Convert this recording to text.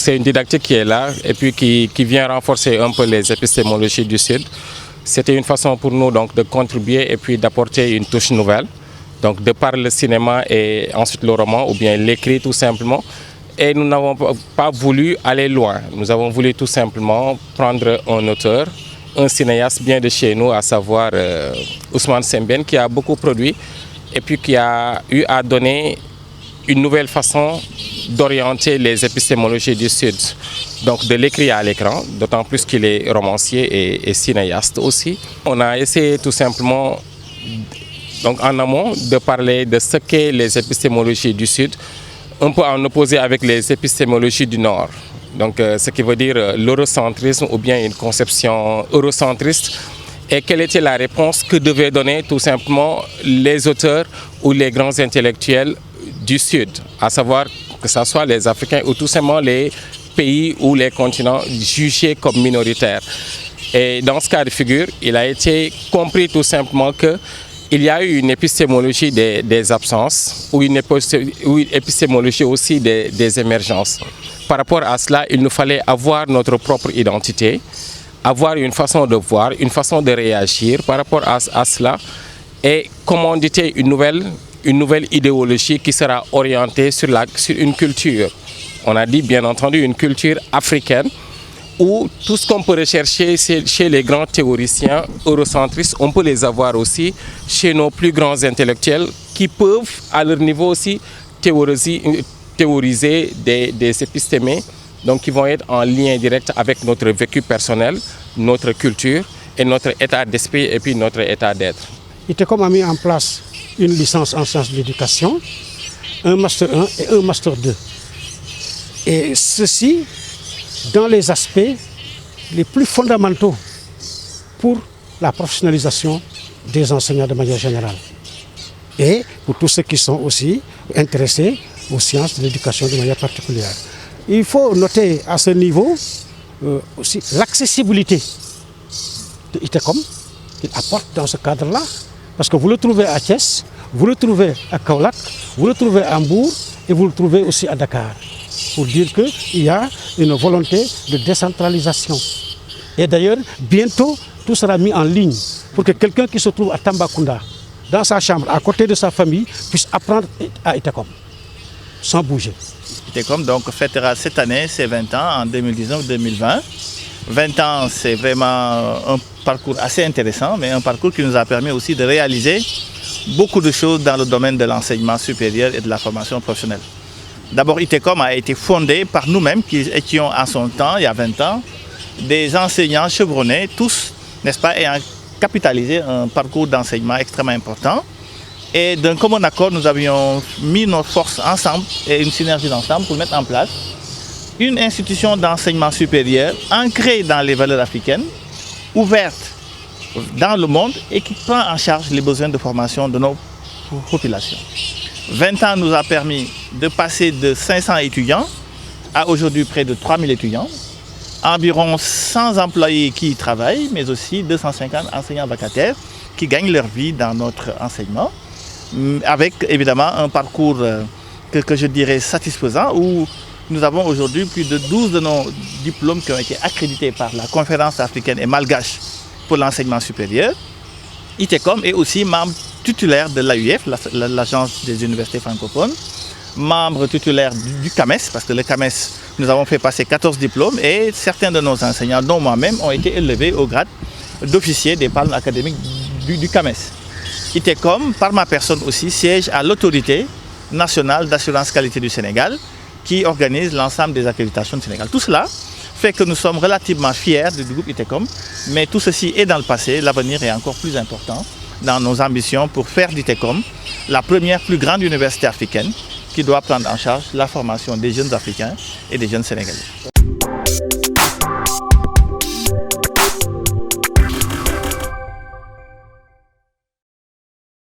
c'est une didactique qui est là et puis qui vient renforcer un peu les épistémologies du Sud. C'était une façon pour nous donc, de contribuer et puis d'apporter une touche nouvelle. Donc de par le cinéma et ensuite le roman ou bien l'écrit tout simplement. Et nous n'avons pas voulu aller loin. Nous avons voulu tout simplement prendre un auteur, un cinéaste bien de chez nous, à savoir Ousmane Sembène, qui a beaucoup produit et puis qui a eu à donner une nouvelle façon d'orienter les épistémologies du Sud. Donc de l'écrit à l'écran, d'autant plus qu'il est romancier et cinéaste aussi. On a essayé tout simplement, donc en amont, de parler de ce qu'est les épistémologies du Sud, un peu en opposé avec les épistémologies du Nord. Donc ce qui veut dire l'eurocentrisme ou bien une conception eurocentriste. Et quelle était la réponse que devaient donner tout simplement les auteurs ou les grands intellectuels du Sud, à savoir que ce soit les Africains ou tout simplement les pays ou les continents jugés comme minoritaires. Et dans ce cas de figure, il a été compris tout simplement qu'il y a eu une épistémologie des absences ou une épistémologie aussi des émergences. Par rapport à cela, il nous fallait avoir notre propre identité, avoir une façon de voir, une façon de réagir par rapport à cela et commanditer une nouvelle idéologie qui sera orientée sur une culture. On a dit bien entendu une culture africaine où tout ce qu'on peut rechercher chez les grands théoriciens eurocentristes, on peut les avoir aussi chez nos plus grands intellectuels qui peuvent à leur niveau aussi théoriser des épistémés, donc qui vont être en lien direct avec notre vécu personnel, notre culture et notre état d'esprit et puis notre état d'être. ITECOM a mis en place une licence en sciences de l'éducation, un master 1 et un master 2. Et ceci dans les aspects les plus fondamentaux pour la professionnalisation des enseignants de manière générale. Et pour tous ceux qui sont aussi intéressés aux sciences de l'éducation de manière particulière. Il faut noter à ce niveau aussi l'accessibilité de ITECOM qu'il apporte dans ce cadre-là. Parce que vous le trouvez à Thiès, vous le trouvez à Kaolack, vous le trouvez à Mbour et vous le trouvez aussi à Dakar. Pour dire qu'il y a une volonté de décentralisation. Et d'ailleurs, bientôt, tout sera mis en ligne pour que quelqu'un qui se trouve à Tambacounda, dans sa chambre, à côté de sa famille, puisse apprendre à ITECOM, sans bouger. ITECOM donc fêtera cette année ses 20 ans, en 2019-2020. 20 ans, c'est vraiment un parcours assez intéressant, mais un parcours qui nous a permis aussi de réaliser beaucoup de choses dans le domaine de l'enseignement supérieur et de la formation professionnelle. D'abord, ITECOM a été fondé par nous-mêmes qui étions en son temps, il y a 20 ans, des enseignants chevronnés, tous, n'est-ce pas, ayant capitalisé un parcours d'enseignement extrêmement important. Et d'un commun accord, nous avions mis nos forces ensemble et une synergie ensemble pour mettre en place une institution d'enseignement supérieur ancrée dans les valeurs africaines, ouverte dans le monde et qui prend en charge les besoins de formation de nos populations. 20 ans nous a permis de passer de 500 étudiants à aujourd'hui près de 3000 étudiants, environ 100 employés qui y travaillent, mais aussi 250 enseignants vacataires qui gagnent leur vie dans notre enseignement, avec évidemment un parcours que je dirais satisfaisant où nous avons aujourd'hui plus de 12 de nos diplômes qui ont été accrédités par la Conférence africaine et malgache pour l'enseignement supérieur. ITECOM est aussi membre titulaire de l'AUF, l'Agence des universités francophones, membre titulaire du CAMES, parce que le CAMES, nous avons fait passer 14 diplômes et certains de nos enseignants, dont moi-même, ont été élevés au grade d'officier des palmes académiques du CAMES. ITECOM, par ma personne aussi, siège à l'autorité nationale d'assurance qualité du Sénégal, qui organise l'ensemble des accréditations du Sénégal. Tout cela fait que nous sommes relativement fiers du groupe ITECOM, mais tout ceci est dans le passé, l'avenir est encore plus important dans nos ambitions pour faire d'ITECOM la première plus grande université africaine qui doit prendre en charge la formation des jeunes Africains et des jeunes Sénégalais.